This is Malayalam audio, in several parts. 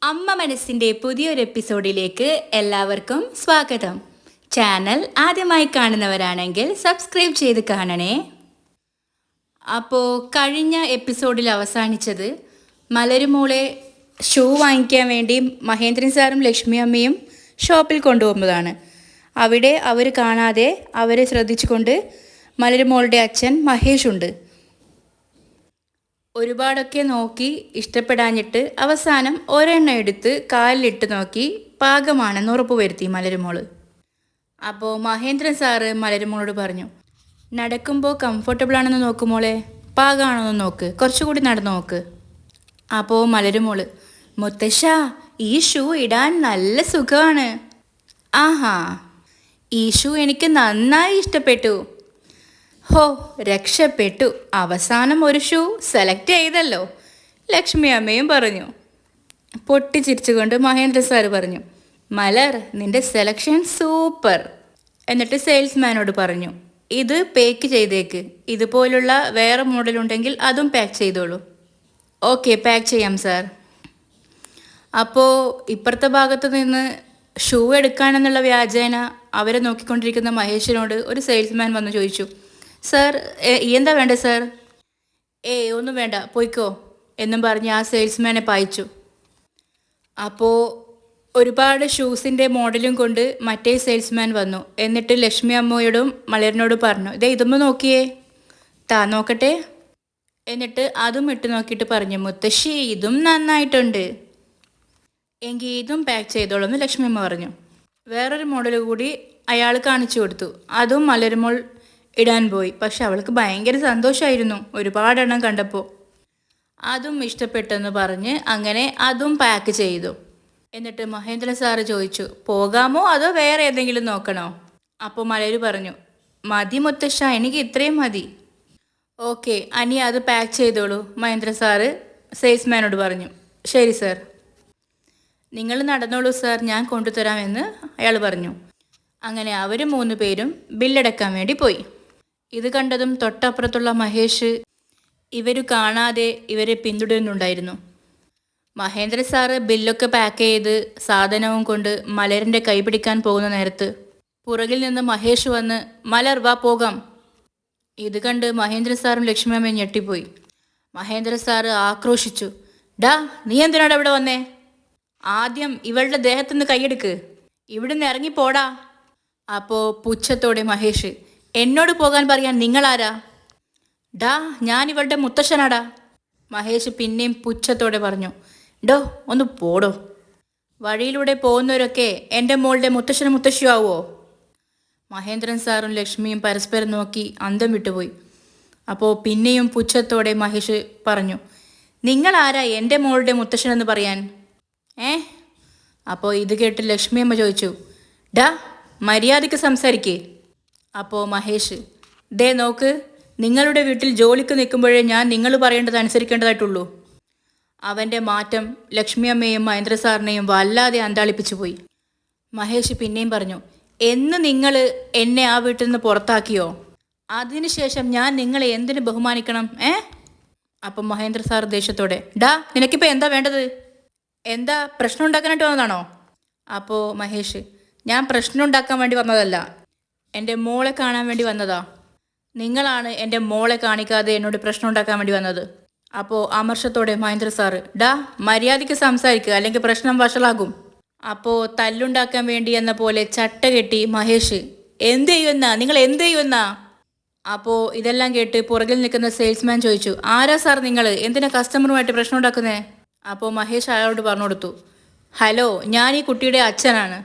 അമ്മ മനസ്സിൻ്റെ പുതിയൊരു എപ്പിസോഡിലേക്ക് എല്ലാവർക്കും സ്വാഗതം. ചാനൽ ആദ്യമായി കാണുന്നവരാണെങ്കിൽ സബ്സ്ക്രൈബ് ചെയ്ത് കാണണേ. അപ്പോൾ കഴിഞ്ഞ എപ്പിസോഡിൽ അവസാനിച്ചത് മലരുമോളെ ഷൂ വാങ്ങിക്കാൻ വേണ്ടി മഹേന്ദ്രൻ സാറും ലക്ഷ്മി അമ്മയും ഷോപ്പിൽ കൊണ്ടുപോകുന്നതാണ്. അവിടെ അവർ കാണാതെ അവരെ ശ്രദ്ധിച്ചുകൊണ്ട് മലരുമോളുടെ അച്ഛൻ മഹേഷ് ഉണ്ട്. ഒരുപാടൊക്കെ നോക്കി ഇഷ്ടപ്പെടാഞ്ഞിട്ട് അവസാനം ഒരെണ്ണം എടുത്ത് കാലിലിട്ട് നോക്കി പാകമാണെന്ന് ഉറപ്പുവരുത്തി മലരുമോള്. അപ്പോൾ മഹേന്ദ്രൻ സാറ് മലരുമോളോട് പറഞ്ഞു, നടക്കുമ്പോൾ കംഫർട്ടബിൾ ആണെന്ന് നോക്കുമോളെ, പാകമാണെന്ന് നോക്ക്, കുറച്ചുകൂടി നടന്നു നോക്ക്. അപ്പോൾ മലരുമോള്, മുത്തശ്ശ ഈ ഷൂ ഇടാൻ നല്ല സുഖമാണ്. ആഹാ, ഈ ഷൂ എനിക്ക് നന്നായി ഇഷ്ടപ്പെട്ടു. ഹോ, രക്ഷപ്പെട്ടു, അവസാനം ഒരു ഷൂ സെലക്ട് ചെയ്തല്ലോ, ലക്ഷ്മി അമ്മയും പറഞ്ഞു. പൊട്ടിച്ചിരിച്ചുകൊണ്ട് മഹേന്ദ്ര സാറ് പറഞ്ഞു, മലർ നിന്റെ സെലക്ഷൻ സൂപ്പർ. എന്നിട്ട് സെയിൽസ്മാനോട് പറഞ്ഞു, ഇത് പാക്ക് ചെയ്തേക്ക്, ഇതുപോലുള്ള വേറെ മോഡലുണ്ടെങ്കിൽ അതും പാക്ക് ചെയ്തോളൂ. ഓക്കെ, പാക്ക് ചെയ്യാം സാർ. അപ്പോൾ ഇപ്പുറത്തെ ഭാഗത്ത് നിന്ന് ഷൂ എടുക്കാനെന്നുള്ള വ്യാജേന അവരെ നോക്കിക്കൊണ്ടിരിക്കുന്ന മഹേഷിനോട് ഒരു സെയിൽസ്മാൻ വന്ന് ചോദിച്ചു, സാർ എന്താ വേണ്ടത് സാർ? ഒന്നും വേണ്ട, പോയിക്കോ എന്നും പറഞ്ഞ് ആ സെയിൽസ്മാനെ പായിച്ചു. അപ്പോൾ ഒരുപാട് ഷൂസിൻ്റെ മോഡലും കൊണ്ട് മറ്റേ സെയിൽസ്മാൻ വന്നു. എന്നിട്ട് ലക്ഷ്മി അമ്മയോടും മലറിനോടും പറഞ്ഞു, ഇതൊന്ന് നോക്കിയേ, താ നോക്കട്ടെ. എന്നിട്ട് അതും ഇട്ട് നോക്കിയിട്ട് പറഞ്ഞു, മുത്തശ്ശി ഇതും നന്നായിട്ടുണ്ട്, എങ്കിൽ ഇതും പാക്ക് ചെയ്തോളൂ എന്ന് ലക്ഷ്മി അമ്മ പറഞ്ഞു. വേറൊരു മോഡൽ കൂടി അയാൾ കാണിച്ചു കൊടുത്തു. അതും മലരുമോൾ ഇടാൻ പോയി. പക്ഷെ അവൾക്ക് ഭയങ്കര സന്തോഷമായിരുന്നു ഒരുപാടെണ്ണം കണ്ടപ്പോൾ. അതും ഇഷ്ടപ്പെട്ടെന്ന് പറഞ്ഞ് അങ്ങനെ അതും പാക്ക് ചെയ്തു. എന്നിട്ട് മഹേന്ദ്രൻ സാറ് ചോദിച്ചു, പോകാമോ അതോ വേറെ ഏതെങ്കിലും നോക്കണോ? അപ്പോൾ മലര് പറഞ്ഞു, മതി മുത്തശ്ശ, എനിക്ക് ഇത്രയും മതി. ഓക്കെ, അനി അത് പാക്ക് ചെയ്തോളൂ, മഹേന്ദ്ര സാറ് സെയിൽസ്മാനോട് പറഞ്ഞു. ശരി സാർ, നിങ്ങൾ നടന്നോളൂ സാർ, ഞാൻ കൊണ്ടുതരാമെന്ന് അയാൾ പറഞ്ഞു. അങ്ങനെ അവർ 3 പേരും ബില്ലടക്കാൻ വേണ്ടി പോയി. ഇത് കണ്ടതും തൊട്ടപ്പുറത്തുള്ള മഹേഷ് ഇവർ കാണാതെ ഇവരെ പിന്തുടരുന്നുണ്ടായിരുന്നു. മഹേന്ദ്ര സാറ് ബില്ലൊക്കെ പാക്ക് ചെയ്ത് സാധനവും കൊണ്ട് മലറിൻ്റെ കൈ പിടിക്കാൻ പോകുന്ന നേരത്ത് പുറകിൽ നിന്ന് മഹേഷ് വന്ന്, മലർ വാ പോകാം. ഇത് കണ്ട് മഹേന്ദ്ര സാറും ലക്ഷ്മി അമ്മയും ഞെട്ടിപ്പോയി. മഹേന്ദ്ര സാറ് ആക്രോശിച്ചു, ഡാ നീ എന്തിനാണ് ഇവിടെ വന്നേ? ആദ്യം ഇവളുടെ ദേഹത്തുനിന്ന് കൈയെടുക്ക്, ഇവിടുന്ന് ഇറങ്ങിപ്പോടാ. അപ്പോൾ പുച്ഛത്തോടെ മഹേഷ്, എന്നോട് പോകാൻ പറയാൻ നിങ്ങളാരാ? ഡാ ഞാൻ ഇവളുടെ മുത്തശ്ശനാടാ. മഹേഷ് പിന്നെയും പുച്ഛത്തോടെ പറഞ്ഞു, ഡോ ഒന്ന് പോടോ, വഴിയിലൂടെ പോകുന്നവരൊക്കെ എൻ്റെ മോളുടെ മുത്തശ്ശനും മുത്തശ്ശിയും ആവുമോ? മഹേന്ദ്രൻ സാറും ലക്ഷ്മിയും പരസ്പരം നോക്കി അന്തം വിട്ടുപോയി. അപ്പോൾ പിന്നെയും പുച്ഛത്തോടെ മഹേഷ് പറഞ്ഞു, നിങ്ങളാരാ എൻ്റെ മോളുടെ മുത്തശ്ശനെന്ന് പറയാൻ? അപ്പോൾ ഇത് കേട്ട് ലക്ഷ്മി അമ്മ ചോദിച്ചു, ഡാ മര്യാദയ്ക്ക് സംസാരിക്കേ. അപ്പോൾ മഹേഷ്, ദേ നോക്ക്, നിങ്ങളുടെ വീട്ടിൽ ജോലിക്ക് നിൽക്കുമ്പോഴേ ഞാൻ നിങ്ങൾ പറയേണ്ടത് അനുസരിക്കേണ്ടതായിട്ടുള്ളൂ. അവൻ്റെ മാറ്റം ലക്ഷ്മി അമ്മയും മഹേന്ദ്ര സാറിനെയും വല്ലാതെ അന്താളിപ്പിച്ചു പോയി. മഹേഷ് പിന്നെയും പറഞ്ഞു, എന്ന് നിങ്ങൾ എന്നെ ആ വീട്ടിൽ നിന്ന് പുറത്താക്കിയോ? അതിനുശേഷം ഞാൻ നിങ്ങളെ എന്തിനു ബഹുമാനിക്കണം? അപ്പം മഹേന്ദ്ര സാർ ദേഷ്യത്തോടെ, ഡാ നിനക്കിപ്പോൾ എന്താ വേണ്ടത്? എന്താ പ്രശ്നം ഉണ്ടാക്കാനായിട്ട് വന്നതാണോ? അപ്പോൾ മഹേഷ്, ഞാൻ പ്രശ്നം ഉണ്ടാക്കാൻ വേണ്ടി വന്നതല്ല, എൻ്റെ മോളെ കാണാൻ വേണ്ടി വന്നതാ. നിങ്ങളാണ് എൻ്റെ മോളെ കാണിക്കാതെ എന്നോട് പ്രശ്നം ഉണ്ടാക്കാൻ വേണ്ടി വന്നത്. അപ്പോൾ അമർഷത്തോടെ മഹേന്ദ്ര സാറ്, ഡാ മര്യാദയ്ക്ക് സംസാരിക്കുക, അല്ലെങ്കിൽ പ്രശ്നം വഷളാകും. അപ്പോൾ തല്ലുണ്ടാക്കാൻ വേണ്ടി എന്ന പോലെ ചട്ട കെട്ടി മഹേഷ്, എന്ത് ചെയ്യുമെന്നാ, നിങ്ങൾ എന്ത് ചെയ്യുമെന്നാ? അപ്പോൾ ഇതെല്ലാം കേട്ട് പുറകിൽ നിൽക്കുന്ന സെയിൽസ്മാൻ ചോദിച്ചു, ആരാ സാർ നിങ്ങൾ, എന്തിനാ കസ്റ്റമറുമായിട്ട് പ്രശ്നം ഉണ്ടാക്കുന്നേ? അപ്പോൾ മഹേഷ് അയാളോട് പറഞ്ഞു കൊടുത്തു, ഹലോ, ഞാൻ ഈ കുട്ടിയുടെ അച്ഛനാണ്,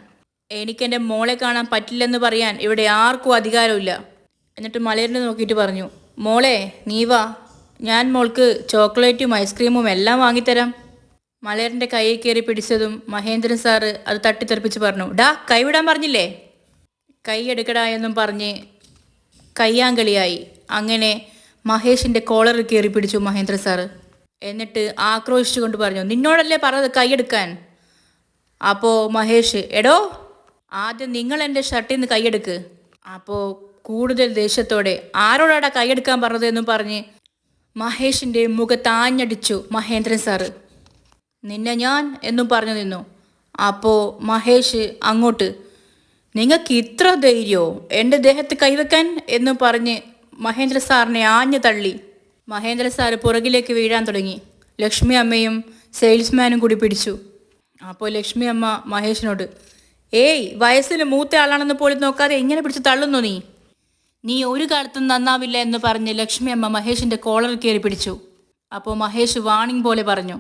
എനിക്കെൻ്റെ മോളെ കാണാൻ പറ്റില്ലെന്ന് പറയാൻ ഇവിടെ ആർക്കും അധികാരമില്ല. എന്നിട്ട് മലരിനെ നോക്കിയിട്ട് പറഞ്ഞു, മോളെ നീ വാ, ഞാൻ മോൾക്ക് ചോക്ലേറ്റും ഐസ്ക്രീമും എല്ലാം വാങ്ങിത്തരാം. മലരിൻ്റെ കൈയിൽ കയറി പിടിച്ചതും മഹേന്ദ്രൻ സാറ് അത് തട്ടിത്തെറിപ്പിച്ച് പറഞ്ഞു, ഡാ കൈവിടാൻ പറഞ്ഞില്ലേ? കൈ എടുക്കടാ എന്നും പറഞ്ഞ് കയ്യാങ്കളിയായി. അങ്ങനെ മഹേഷിൻ്റെ കോളറിൽ കയറി പിടിച്ചു മഹേന്ദ്ര സാറ്. എന്നിട്ട് ആക്രോശിച്ചു കൊണ്ട് പറഞ്ഞു, നിന്നോടല്ലേ പറഞ്ഞത് കൈയെടുക്കാൻ? അപ്പോൾ മഹേഷ്, എടോ ആദ്യം നിങ്ങൾ എൻ്റെ ഷർട്ടിൽ നിന്ന് കൈയെടുക്ക്. അപ്പോൾ കൂടുതൽ ദേഷ്യത്തോടെ, ആരോടാടാ കൈയെടുക്കാൻ പറഞ്ഞതെന്നും പറഞ്ഞ് മഹേഷിൻ്റെ മുഖത്താഞ്ഞടിച്ചു മഹേന്ദ്രൻ സാറ്. നിന്നെ ഞാൻ എന്നും പറഞ്ഞു നിന്നു. അപ്പോൾ മഹേഷ് അങ്ങോട്ട്, നിങ്ങൾക്ക് ഇത്ര ധൈര്യമോ എൻ്റെ ദേഹത്ത് കൈവെക്കാൻ എന്ന് പറഞ്ഞ് മഹേന്ദ്ര സാറിനെ ആഞ്ഞു തള്ളി. മഹേന്ദ്ര സാറ് പുറകിലേക്ക് വീഴാൻ തുടങ്ങി. ലക്ഷ്മി അമ്മയും സെയിൽസ്മാനും കൂടി പിടിച്ചു. അപ്പോൾ ലക്ഷ്മി അമ്മ മഹേഷിനോട്, ഏയ് വയസ്സിൽ മൂത്ത ആളാണെന്ന് പോലും നോക്കാതെ ഇങ്ങനെ പിടിച്ച് തള്ളുന്നു നീ ഒരു കാലത്തും നന്നാവില്ല എന്ന് പറഞ്ഞ് ലക്ഷ്മി അമ്മ മഹേഷിൻ്റെ കോളർ കയറി പിടിച്ചു. അപ്പോൾ മഹേഷ് വാണിംഗ് പോലെ പറഞ്ഞു,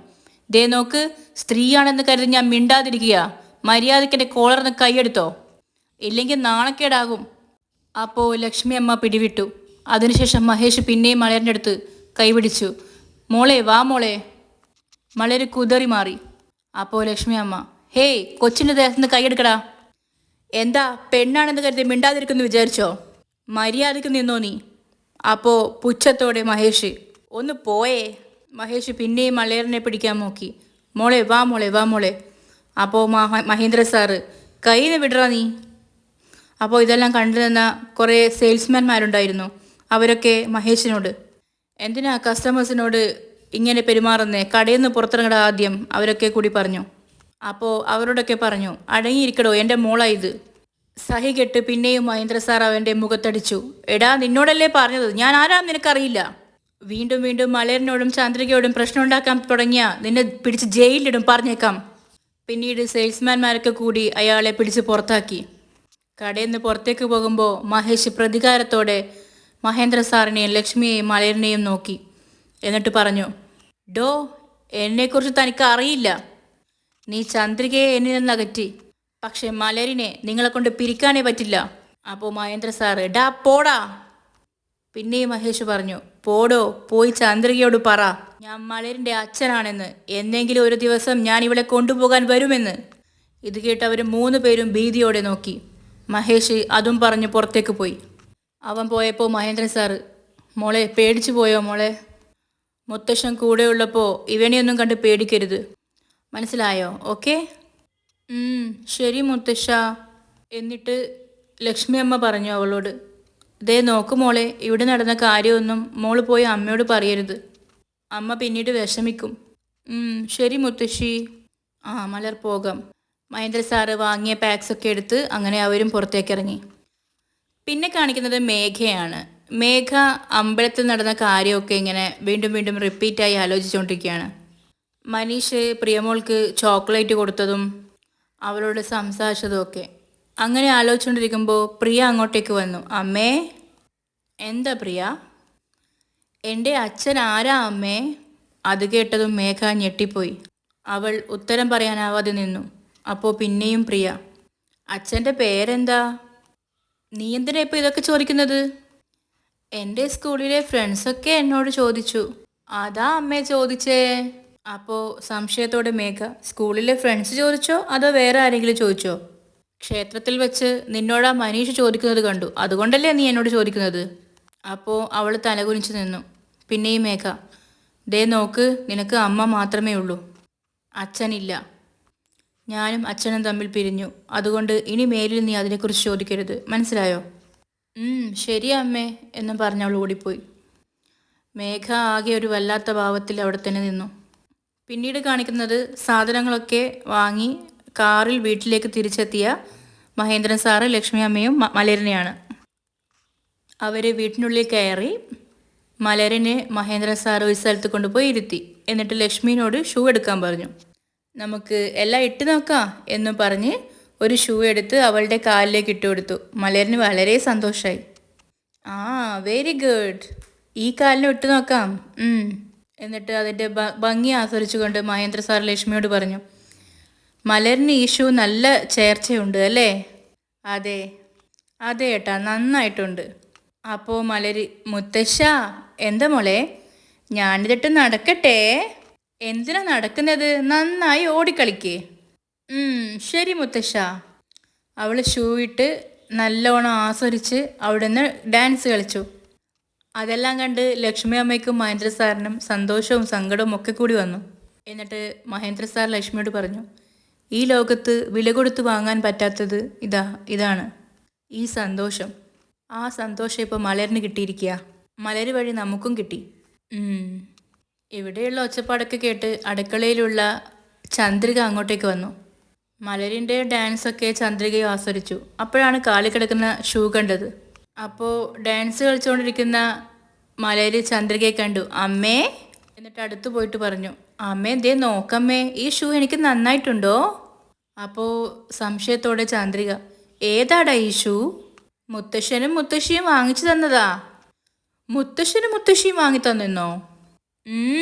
ദേ നോക്ക്, സ്ത്രീയാണെന്ന് കരുതി ഞാൻ മിണ്ടാതിരിക്കുക. മര്യാദയ്ക്ക് എൻ്റെ കോളറിന് കൈയെടുത്തോ, ഇല്ലെങ്കിൽ നാണക്കേടാകും. അപ്പോൾ ലക്ഷ്മി അമ്മ പിടിവിട്ടു. അതിനുശേഷം മഹേഷ് പിന്നെയും മലരിൻ്റെ അടുത്ത് കൈപിടിച്ചു. മോളെ വാ മോളെ. മലര് കുതറി മാറി. അപ്പോൾ ലക്ഷ്മി അമ്മ, ഹേയ് കൊച്ചിൻ്റെ ദേഹത്തുനിന്ന് കൈയെടുക്കടാ. എന്താ പെണ്ണാണെന്ന് കരുതി മിണ്ടാതിരിക്കുന്നു വിചാരിച്ചോ? മര്യാദയ്ക്ക് നിന്നോ നീ. അപ്പോൾ പുച്ഛത്തോടെ മഹേഷ്, ഒന്ന് പോയേ. മഹേഷ് പിന്നെയും മലയറിനെ പിടിക്കാൻ നോക്കി. മോളെ വാ മോളെ വാ മോളെ. അപ്പോൾ മഹേന്ദ്ര സാറ്, കയ്യിൽ വിടറാ നീ. അപ്പോൾ ഇതെല്ലാം കണ്ടു നിന്ന കുറേ സെയിൽസ്മാൻമാരുണ്ടായിരുന്നു. അവരൊക്കെ മഹേഷിനോട്, എന്തിനാ കസ്റ്റമേഴ്സിനോട് ഇങ്ങനെ പെരുമാറുന്നേ, കടയിൽ നിന്ന് പുറത്തിറങ്ങട ആദ്യം, അവരൊക്കെ കൂടി പറഞ്ഞു. അപ്പോൾ അവരോടൊക്കെ പറഞ്ഞു, അടങ്ങിയിരിക്കടോ, എൻ്റെ മോളാ ഇത്. സഹി കെട്ട് പിന്നെയും മഹേന്ദ്ര സാർ അവൻ്റെ മുഖത്തടിച്ചു. എടാ നിന്നോടല്ലേ പറഞ്ഞത്, ഞാൻ ആരാന്ന് നിനക്കറിയില്ല. വീണ്ടും വീണ്ടും മലയറിനോടും ചന്ദ്രികയോടും പ്രശ്നം ഉണ്ടാക്കാൻ തുടങ്ങിയ നിന്നെ പിടിച്ച് ജയിലിലിടും, പറഞ്ഞേക്കാം. പിന്നീട് സെയിൽസ്മാൻമാരൊക്കെ കൂടി അയാളെ പിടിച്ച് പുറത്താക്കി. കടയിൽ നിന്ന് പുറത്തേക്ക് പോകുമ്പോൾ മഹേഷ് പ്രതികാരത്തോടെ മഹേന്ദ്ര സാറിനെയും ലക്ഷ്മിയെയും മലയറിനെയും നോക്കി. എന്നിട്ട് പറഞ്ഞു, ഡോ, എന്നെക്കുറിച്ച് തനിക്ക് അറിയില്ല. നീ ചന്ദ്രികയെ എന്നിൽ നിന്ന് അകറ്റി, പക്ഷെ മലരിനെ നിങ്ങളെ കൊണ്ട് പിരിക്കാനേ പറ്റില്ല. അപ്പോൾ മഹേന്ദ്ര സാറ്, ഡാ പോടാ. പിന്നെയും മഹേഷ് പറഞ്ഞു, പോടോ, പോയി ചന്ദ്രികയോട് പറ ഞാൻ മലരിൻ്റെ അച്ഛനാണെന്ന്, എന്നെങ്കിലും ഒരു ദിവസം ഞാൻ ഇവളെ കൊണ്ടുപോകാൻ വരുമെന്ന്. ഇത് കേട്ട് അവർ 3 പേരും ഭീതിയോടെ നോക്കി. മഹേഷ് അതും പറഞ്ഞ് പുറത്തേക്ക് പോയി. അവൻ പോയപ്പോൾ മഹേന്ദ്രൻ സാറ്, മോളെ പേടിച്ചു പോയോ മോളെ? മുത്തശ്ശൻ കൂടെയുള്ളപ്പോൾ ഇവനെയൊന്നും കണ്ട് പേടിക്കരുത്, മനസ്സിലായോ? ഓക്കെ? ശരി മുത്തശ്ശ. എന്നിട്ട് ലക്ഷ്മി അമ്മ പറഞ്ഞു അവളോട്, ദേ നോക്ക് മോളെ, ഇവിടെ നടന്ന കാര്യമൊന്നും മോള് പോയി അമ്മയോട് പറയരുത്, അമ്മ പിന്നീട് വിഷമിക്കും. ശരി മുത്തശ്ശി. മലർ പോകാം. മഹേന്ദ്ര സാറ് വാങ്ങിയ പാക്സൊക്കെ എടുത്ത് അങ്ങനെ അവരും പുറത്തേക്ക് ഇറങ്ങി. പിന്നെ കാണിക്കുന്നത് മേഘയാണ്. മേഘ അമ്പലത്തിൽ നടന്ന കാര്യമൊക്കെ ഇങ്ങനെ വീണ്ടും വീണ്ടും റിപ്പീറ്റായി ആലോചിച്ചുകൊണ്ടിരിക്കുകയാണ്. മനീഷ് പ്രിയമോൾക്ക് ചോക്ലേറ്റ് കൊടുത്തതും അവളോട് സംസാരിച്ചതും ഒക്കെ അങ്ങനെ ആലോചിച്ചുകൊണ്ടിരിക്കുമ്പോൾ പ്രിയ അങ്ങോട്ടേക്ക് വന്നു. അമ്മേ. എന്താ പ്രിയ? എൻ്റെ അച്ഛൻ ആരാ അമ്മേ? അത് കേട്ടതും മേഘ ഞെട്ടിപ്പോയി. അവൾ ഉത്തരം പറയാനാവാതെ നിന്നു. അപ്പോൾ പിന്നെയും പ്രിയ, അച്ഛൻ്റെ പേരെന്താ? നീ എന്തിനാ ഇപ്പോൾ ഇതൊക്കെ ചോദിക്കുന്നത്? എൻ്റെ സ്കൂളിലെ ഫ്രണ്ട്സൊക്കെ എന്നോട് ചോദിച്ചു, അതാ അമ്മേ ചോദിച്ചേ. അപ്പോൾ സംശയത്തോടെ മേഘ, സ്കൂളിലെ ഫ്രണ്ട്സ് ചോദിച്ചോ അതോ വേറെ ആരെങ്കിലും ചോദിച്ചോ? ക്ഷേത്രത്തിൽ വെച്ച് നിന്നോടാ മനീഷ് ചോദിക്കുന്നത് കണ്ടു, അതുകൊണ്ടല്ലേ നീ എന്നോട് ചോദിക്കുന്നത്? അപ്പോൾ അവൾ തലകുനിച്ച് നിന്നു. പിന്നെയും മേഘ, ദേ നോക്ക്, നിനക്ക് അമ്മ മാത്രമേ ഉള്ളൂ, അച്ഛനില്ല. ഞാനും അച്ഛനും തമ്മിൽ പിരിഞ്ഞു, അതുകൊണ്ട് ഇനി മേലിൽ നീ അതിനെക്കുറിച്ച് ചോദിക്കരുത്, മനസ്സിലായോ? ശരി അമ്മേ എന്നും പറഞ്ഞവൾ ഓടിപ്പോയി. മേഘ ആകെ ഒരു വല്ലാത്ത ഭാവത്തിൽ അവിടെ തന്നെ നിന്നു. പിന്നീട് കാണിക്കുന്നത് സാധനങ്ങളൊക്കെ വാങ്ങി കാറിൽ വീട്ടിലേക്ക് തിരിച്ചെത്തിയ മഹേന്ദ്രൻ സാറ്, ലക്ഷ്മി അമ്മയും മലരിനെയാണ്. അവർ വീട്ടിനുള്ളിൽ കയറി മലരിനെ മഹേന്ദ്രൻ സാറ് ഒരു സ്ഥലത്ത് കൊണ്ടുപോയി ഇരുത്തി. എന്നിട്ട് ലക്ഷ്മിനോട് ഷൂ എടുക്കാൻ പറഞ്ഞു. നമുക്ക് എല്ലാം ഇട്ട് നോക്കാം എന്ന് പറഞ്ഞ് ഒരു ഷൂ എടുത്ത് അവളുടെ കാലിലേക്ക് ഇട്ട് കൊടുത്തു. മലരിന് വളരെ സന്തോഷമായി. വെരി ഗുഡ്, ഈ കാലിന് ഇട്ട് നോക്കാം. എന്നിട്ട് അതിൻ്റെ ഭംഗി ആസ്വദിച്ചുകൊണ്ട് മഹേന്ദ്ര സാർ ലക്ഷ്മിയോട് പറഞ്ഞു, മലരിന് ഈ ഷൂ നല്ല ചേർച്ചയുണ്ട് അല്ലേ? അതെ അതെ ഏട്ടാ, നന്നായിട്ടുണ്ട്. അപ്പോൾ മലര്, മുത്തശ്ശ എന്താ മോളെ, ഞാനിതിട്ട് നടക്കട്ടെ? എന്തിനാ നടക്കുന്നത്, നന്നായി ഓടിക്കളിക്കേ. ശരി മുത്തശ്ശ. അവൾ ഷൂ ഇട്ട് നല്ലോണം ആസ്വദിച്ച് അവിടെ നിന്ന് ഡാൻസ് കളിച്ചു. അതെല്ലാം കണ്ട് ലക്ഷ്മി അമ്മയ്ക്കും മഹേന്ദ്ര സാറിനും സന്തോഷവും സങ്കടവും ഒക്കെ കൂടി വന്നു. എന്നിട്ട് മഹേന്ദ്ര സാർ ലക്ഷ്മിയോട് പറഞ്ഞു, ഈ ലോകത്ത് വില കൊടുത്ത് വാങ്ങാൻ പറ്റാത്തത് ഇതാണ് ഈ സന്തോഷം. ആ സന്തോഷം ഇപ്പോൾ മലരിന് കിട്ടിയിരിക്കുക, മലര് വഴി നമുക്കും കിട്ടി. ഇവിടെയുള്ള ഒച്ചപ്പാടൊക്കെ കേട്ട് അടുക്കളയിലുള്ള ചന്ദ്രിക അങ്ങോട്ടേക്ക് വന്നു. മലരിൻ്റെ ഡാൻസൊക്കെ ചന്ദ്രികയും ആസ്വദിച്ചു. അപ്പോഴാണ് കാലിൽ കിടക്കുന്ന ഷൂ കണ്ടത്. അപ്പോൾ ഡാൻസ് കളിച്ചുകൊണ്ടിരിക്കുന്ന മലരി ചന്ദ്രികയെ കണ്ടു. അമ്മേ എന്നിട്ട് അടുത്ത് പോയിട്ട് പറഞ്ഞു, അമ്മേ ദേ നോക്കമ്മേ, ഈ ഷൂ എനിക്ക് നന്നായിട്ടുണ്ടോ? അപ്പോൾ സംശയത്തോടെ ചന്ദ്രിക, ഏതാടാ ഈ ഷൂ? മുത്തശ്ശനും മുത്തശ്ശിയും വാങ്ങിച്ചു തന്നതാ. മുത്തശ്ശനും മുത്തശ്ശിയും വാങ്ങി തന്നെന്നോ?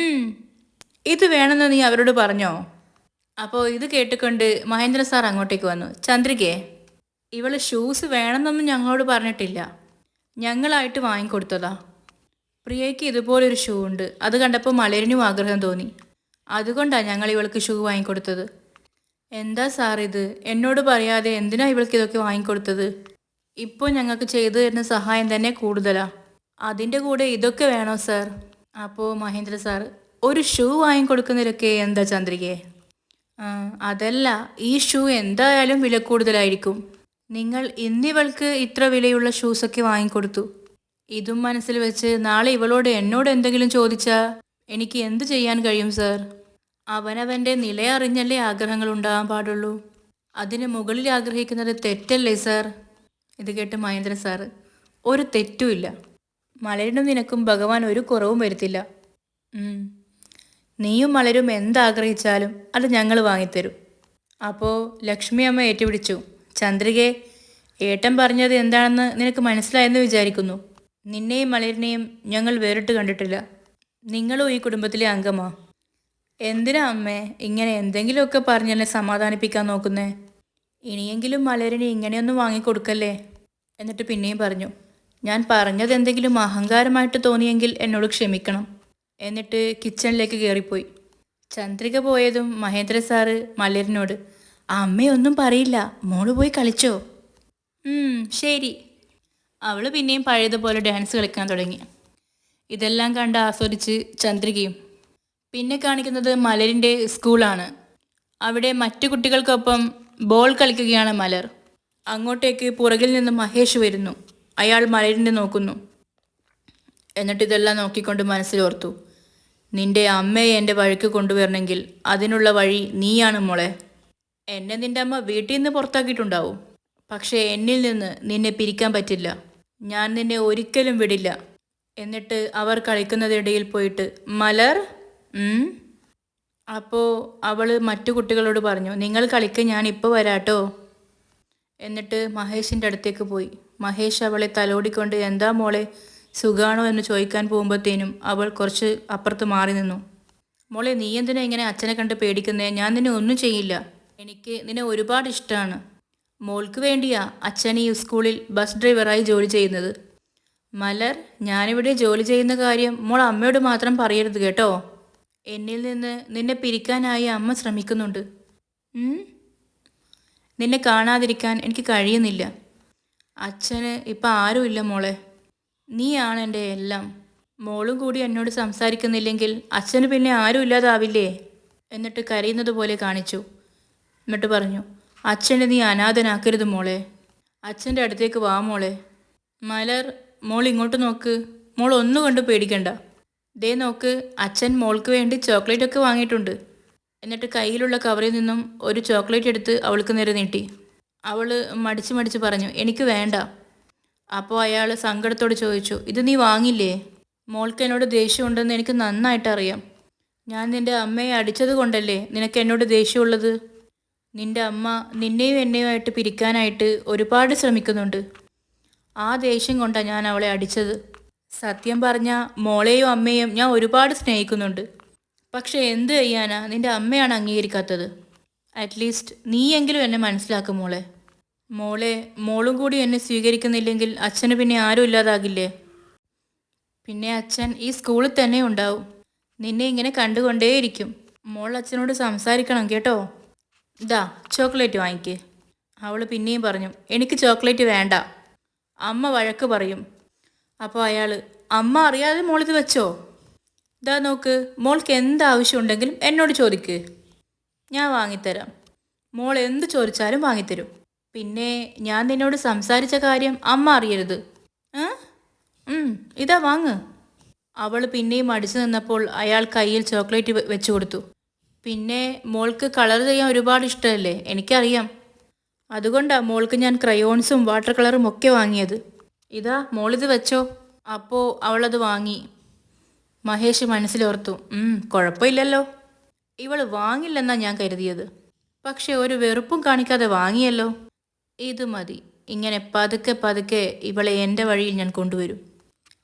ഇത് വേണമെന്ന് നീ അവരോട് പറഞ്ഞോ? അപ്പോൾ ഇത് കേട്ടുകൊണ്ട് മഹേന്ദ്ര സാർ അങ്ങോട്ടേക്ക് വന്നു. ചന്ദ്രികയെ, ഇവള് ഷൂസ് വേണമെന്നൊന്നും ഞങ്ങളോട് പറഞ്ഞിട്ടില്ല, ഞങ്ങളായിട്ട് വാങ്ങിക്കൊടുത്തതാ. പ്രിയയ്ക്ക് ഇതുപോലൊരു ഷൂ ഉണ്ട്, അത് കണ്ടപ്പോൾ മലരിനും ആഗ്രഹം തോന്നി, അതുകൊണ്ടാണ് ഞങ്ങൾ ഇവൾക്ക് ഷൂ വാങ്ങിക്കൊടുത്തത്. എന്താ സാർ ഇത്, എന്നോട് പറയാതെ എന്തിനാ ഇവൾക്ക് ഇതൊക്കെ വാങ്ങിക്കൊടുത്തത്? ഇപ്പോൾ ഞങ്ങൾക്ക് ചെയ്തു തരുന്ന സഹായം തന്നെ കൂടുതലാ, അതിൻ്റെ കൂടെ ഇതൊക്കെ വേണോ സാർ? അപ്പോൾ മഹേന്ദ്ര സാർ, ഒരു ഷൂ വാങ്ങിക്കൊടുക്കുന്നതിലൊക്കെ എന്താ ചന്ദ്രികയെ? അതല്ല, ഈ ഷൂ എന്തായാലും വില കൂടുതലായിരിക്കും. നിങ്ങൾ ഇന്നിവൾക്ക് ഇത്ര വിലയുള്ള ഷൂസൊക്കെ വാങ്ങിക്കൊടുത്തു. ഇതും മനസ്സിൽ വെച്ച് നാളെ ഇവളോട് എന്നോട് എന്തെങ്കിലും ചോദിച്ചാൽ എനിക്ക് എന്ത് ചെയ്യാൻ കഴിയും സാർ? അവനവൻ്റെ നിലയറിഞ്ഞല്ലേ ആഗ്രഹങ്ങൾ ഉണ്ടാകാൻ പാടുള്ളൂ. അതിന് മുകളിൽ ആഗ്രഹിക്കുന്നത് തെറ്റല്ലേ സാർ? ഇത് കേട്ട് മഹേന്ദ്ര സാറ്, ഒരു തെറ്റുമില്ല, മലരിനും നിനക്കും ഭഗവാൻ ഒരു കുറവും വരുത്തില്ല. നീയും മലരും എന്താഗ്രഹിച്ചാലും അത് ഞങ്ങൾ വാങ്ങിത്തരും. അപ്പോൾ ലക്ഷ്മി അമ്മ ഏറ്റുപിടിച്ചു. ചന്ദ്രികയെ, ഏട്ടൻ പറഞ്ഞത് എന്താണെന്ന് നിനക്ക് മനസ്സിലായെന്ന് വിചാരിക്കുന്നു. നിന്നെയും മലരിനെയും ഞങ്ങൾ വേറിട്ട് കണ്ടിട്ടില്ല. നിങ്ങളും ഈ കുടുംബത്തിലെ അംഗമാ. എന്തിനാ അമ്മേ ഇങ്ങനെ എന്തെങ്കിലുമൊക്കെ പറഞ്ഞെന്നെ സമാധാനിപ്പിക്കാൻ നോക്കുന്നേ? ഇനിയെങ്കിലും മലരിനെ ഇങ്ങനെയൊന്നും വാങ്ങിക്കൊടുക്കല്ലേ. എന്നിട്ട് പിന്നെയും പറഞ്ഞു, ഞാൻ പറഞ്ഞത് എന്തെങ്കിലും അഹങ്കാരമായിട്ട് തോന്നിയെങ്കിൽ എന്നോട് ക്ഷമിക്കണം. എന്നിട്ട് കിച്ചണിലേക്ക് കയറിപ്പോയി. ചന്ദ്രിക പോയതും മഹേന്ദ്ര സാറ് മലരിനോട്, അമ്മയൊന്നും പറയില്ല, മോള് പോയി കളിച്ചോ? ശരി. അവൾ പിന്നെയും പഴയതുപോലെ ഡാൻസ് കളിക്കാൻ തുടങ്ങി. ഇതെല്ലാം കണ്ട് ആസ്വദിച്ച് ചന്ദ്രികയും. പിന്നെ കാണിക്കുന്നത് മലരിൻ്റെ സ്കൂളാണ്. അവിടെ മറ്റു കുട്ടികൾക്കൊപ്പം ബോൾ കളിക്കുകയാണ് മലർ. അങ്ങോട്ടേക്ക് പുറകിൽ നിന്ന് മഹേഷ് വരുന്നു. അയാൾ മലരിനെ നോക്കുന്നു. എന്നിട്ട് ഇതെല്ലാം നോക്കിക്കൊണ്ട് മനസ്സിലോർത്തു, നിന്റെ അമ്മയെ എൻ്റെ വഴിക്ക് കൊണ്ടുവരണമെങ്കിൽ അതിനുള്ള വഴി നീയാണ് മോളെ. എന്നെ നിൻ്റെ അമ്മ വീട്ടിൽ നിന്ന് പുറത്താക്കിയിട്ടുണ്ടാവും, പക്ഷേ എന്നിൽ നിന്ന് നിന്നെ പിരിക്കാൻ പറ്റില്ല. ഞാൻ നിന്നെ ഒരിക്കലും വിടില്ല. എന്നിട്ട് അവർ കളിക്കുന്നതിടയിൽ പോയിട്ട്, മലർ. അപ്പോൾ അവൾ മറ്റു കുട്ടികളോട് പറഞ്ഞു, നിങ്ങൾ കളിക്കാൻ ഞാൻ ഇപ്പോൾ വരാട്ടോ. എന്നിട്ട് മഹേഷിൻ്റെ അടുത്തേക്ക് പോയി. മഹേഷ് അവളെ തലോടിക്കൊണ്ട്, എന്താ മോളെ സുഖാണോ എന്ന് ചോദിക്കാൻ പോകുമ്പോഴത്തേനും അവൾ കുറച്ച് അപ്പുറത്ത് മാറി നിന്നു. മോളെ, നീ എന്തിനാ ഇങ്ങനെ അച്ഛനെ കണ്ട് പേടിക്കുന്നേ? ഞാൻ നിന്നെ ഒന്നും ചെയ്യില്ല. എനിക്ക് നിന്നെ ഒരുപാട് ഇഷ്ടമാണ്. മോൾക്ക് വേണ്ടിയാ അച്ഛൻ ഈ സ്കൂളിൽ ബസ് ഡ്രൈവറായി ജോലി ചെയ്യുന്നത്. മലർ, ഞാനിവിടെ ജോലി ചെയ്യുന്ന കാര്യം മോൾ അമ്മയോട് മാത്രം പറയരുത് കേട്ടോ. എന്നിൽ നിന്ന് നിന്നെ പിരിക്കാനായി അമ്മ ശ്രമിക്കുന്നുണ്ട്. നിന്നെ കാണാതിരിക്കാൻ എനിക്ക് കഴിയുന്നില്ല. അച്ഛന് ഇപ്പം ആരുമില്ല മോളെ, നീയാണ് എൻ്റെ എല്ലാം. മോളും കൂടി എന്നോട് സംസാരിക്കുന്നില്ലെങ്കിൽ അച്ഛന് പിന്നെ ആരും ഇല്ലാതാവില്ലേ? എന്നിട്ട് കരയുന്നത് പോലെ കാണിച്ചു. എന്നിട്ട് പറഞ്ഞു, അച്ഛനെ നീ അനാഥനാക്കരുത് മോളെ. അച്ഛൻ്റെ അടുത്തേക്ക് വാ മോളെ. മലർ, മോൾ ഇങ്ങോട്ട് നോക്ക്. മോൾ ഒന്നുകൊണ്ട് പേടിക്കണ്ട. ദേ നോക്ക്, അച്ഛൻ മോൾക്ക് വേണ്ടി ചോക്ലേറ്റ് ഒക്കെ വാങ്ങിയിട്ടുണ്ട്. എന്നിട്ട് കയ്യിലുള്ള കവറിൽ നിന്നും ഒരു ചോക്ലേറ്റ് എടുത്ത് അവൾക്ക് നേരെ നീട്ടി. അവൾ മടിച്ച് പറഞ്ഞു, എനിക്ക് വേണ്ട. അപ്പോൾ അയാൾ സങ്കടത്തോട് ചോദിച്ചു, ഇത് നീ വാങ്ങില്ലേ? മോൾക്ക് എന്നോട് ദേഷ്യമുണ്ടെന്ന് എനിക്ക് നന്നായിട്ട് അറിയാം. ഞാൻ നിൻ്റെ അമ്മയെ അടിച്ചത് കൊണ്ടല്ലേ നിനക്ക് എന്നോട് ദേഷ്യമുള്ളത്? നിൻ്റെ അമ്മ നിന്നെയും എന്നെയുമായിട്ട് പിരിക്കാനായിട്ട് ഒരുപാട് ശ്രമിക്കുന്നുണ്ട്. ആ ദേഷ്യം കൊണ്ടാണ് ഞാൻ അവളെ അടിച്ചത്. സത്യം പറഞ്ഞാൽ മോളെയും അമ്മയും ഞാൻ ഒരുപാട് സ്നേഹിക്കുന്നുണ്ട്. പക്ഷേ എന്ത് ചെയ്യാനാ, നിൻ്റെ അമ്മയാണ് അംഗീകരിക്കാത്തത്. അറ്റ്ലീസ്റ്റ് നീയെങ്കിലും എന്നെ മനസ്സിലാക്കും മോളെ. മോളും കൂടി എന്നെ സ്വീകരിക്കുന്നില്ലെങ്കിൽ അച്ഛന് പിന്നെ ആരും ഇല്ലാതാകില്ലേ? പിന്നെ അച്ഛൻ ഈ സ്കൂളിൽ തന്നെ ഉണ്ടാവും. നിന്നെ ഇങ്ങനെ കണ്ടുകൊണ്ടേയിരിക്കും. മോൾ അച്ഛനോട് സംസാരിക്കണം കേട്ടോ. ഇതാ ചോക്ലേറ്റ് വാങ്ങിക്കേ. അവൾ പിന്നെയും പറഞ്ഞു, എനിക്ക് ചോക്ലേറ്റ് വേണ്ട, അമ്മ വഴക്ക് പറയും. അപ്പോൾ അയാൾ, അമ്മ അറിയാതെ മോളിത് വെച്ചോ? ഇതാ നോക്ക്, മോൾക്ക് എന്താവശ്യം ഉണ്ടെങ്കിലും എന്നോട് ചോദിക്ക്, ഞാൻ വാങ്ങിത്തരാം. മോൾ എന്ത് ചോദിച്ചാലും വാങ്ങിത്തരും. പിന്നെ ഞാൻ നിന്നോട് സംസാരിച്ച കാര്യം അമ്മ അറിയരുത്. ഇതാ വാങ്ങ്. അവൾ പിന്നെയും അടിച്ചു നിന്നപ്പോൾ അയാൾ കയ്യിൽ ചോക്ലേറ്റ് വെച്ചു കൊടുത്തു. പിന്നെ മോൾക്ക് കളർ ചെയ്യാൻ ഒരുപാട് ഇഷ്ടമല്ലേ, എനിക്കറിയാം. അതുകൊണ്ടാണ് മോൾക്ക് ഞാൻ ക്രയോൺസും വാട്ടർ കളറും ഒക്കെ വാങ്ങിയത്. ഇതാ മോളിത് വെച്ചോ. അപ്പോൾ അവളത് വാങ്ങി. മഹേഷ് മനസ്സിലോർത്തു, കുഴപ്പമില്ലല്ലോ, ഇവൾ വാങ്ങില്ലെന്നാ ഞാൻ കരുതിയത്. പക്ഷെ ഒരു വെറുപ്പും കാണിക്കാതെ വാങ്ങിയല്ലോ. ഇത് മതി, ഇങ്ങനെ പതുക്കെ പതുക്കെ ഇവളെ എൻ്റെ വഴിയിൽ ഞാൻ കൊണ്ടുവരും.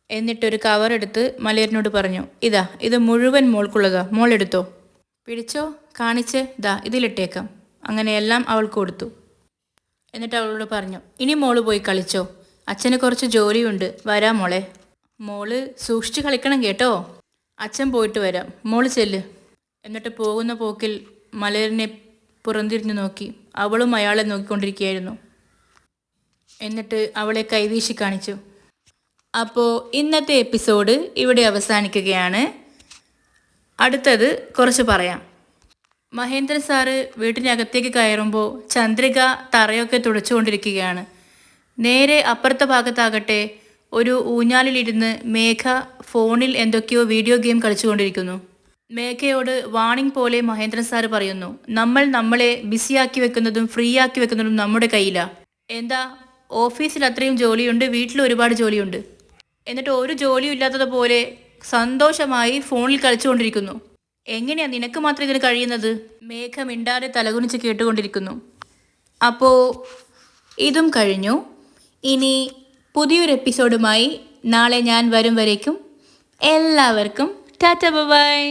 എന്നിട്ടൊരു കവറെടുത്ത് മലയരനോട് പറഞ്ഞു, ഇതാ ഇത് മുഴുവൻ മോൾക്കുള്ളതാ, മോളെടുത്തോ, പിടിച്ചോ, കാണിച്ച്, ദാ ഇതിലിട്ടേക്കാം. അങ്ങനെയെല്ലാം അവൾക്ക് കൊടുത്തു. എന്നിട്ട് അവളോട് പറഞ്ഞു, ഇനി മോള് പോയി കളിച്ചോ, അച്ഛന് കുറച്ച് ജോലിയുണ്ട്, വരാം മോളെ. മോള് സൂക്ഷിച്ച് കളിക്കണം കേട്ടോ, അച്ഛൻ പോയിട്ട് വരാം, മോള് ചെല്ല്. എന്നിട്ട് പോകുന്ന പോക്കിൽ മലയരനെ പുറംതിരിഞ്ഞു നോക്കി. അവളും അയാളെ നോക്കിക്കൊണ്ടിരിക്കുകയായിരുന്നു. എന്നിട്ട് അവളെ കൈവീശി കാണിച്ചു. അപ്പോൾ ഇന്നത്തെ എപ്പിസോഡ് ഇവിടെ അവസാനിക്കുകയാണ്. അടുത്തത് കുറച്ച് പറയാം. മഹേന്ദ്രൻ സാറ് വീട്ടിനകത്തേക്ക് കയറുമ്പോൾ ചന്ദ്രിക തറയൊക്കെ തുടച്ചുകൊണ്ടിരിക്കുകയാണ്. നേരെ അപ്പുറത്തെ ഭാഗത്താകട്ടെ ഒരു ഊഞ്ഞാലിലിരുന്ന് മേഘ ഫോണിൽ എന്തൊക്കെയോ വീഡിയോ ഗെയിം കളിച്ചുകൊണ്ടിരിക്കുന്നു. മേഘയോട് വാണിംഗ് പോലെ മഹേന്ദ്രൻ സാറ് പറയുന്നു, നമ്മൾ നമ്മളെ ബിസിയാക്കി വെക്കുന്നതും ഫ്രീ ആക്കി വെക്കുന്നതും നമ്മുടെ കയ്യിലാണ്. എന്താ, ഓഫീസിൽ അത്രയും ജോലിയുണ്ട്, വീട്ടിൽ ഒരുപാട് ജോലിയുണ്ട്, എന്നിട്ട് ഒരു ജോലിയും ഇല്ലാത്തതുപോലെ സന്തോഷമായി ഫോണിൽ കളിച്ചുകൊണ്ടിരിക്കുന്നു. എങ്ങനെയാ നിനക്ക് മാത്രം ഇതിന് കഴിയുന്നത്? മേഘ മിണ്ടാതെ തലകുനിച്ച് കേട്ടുകൊണ്ടിരിക്കുന്നു. അപ്പോൾ ഇതും കഴിഞ്ഞു. ഇനി പുതിയൊരു എപ്പിസോഡുമായി നാളെ ഞാൻ വരും വരേക്കും എല്ലാവർക്കും ടാറ്റ ബൈ.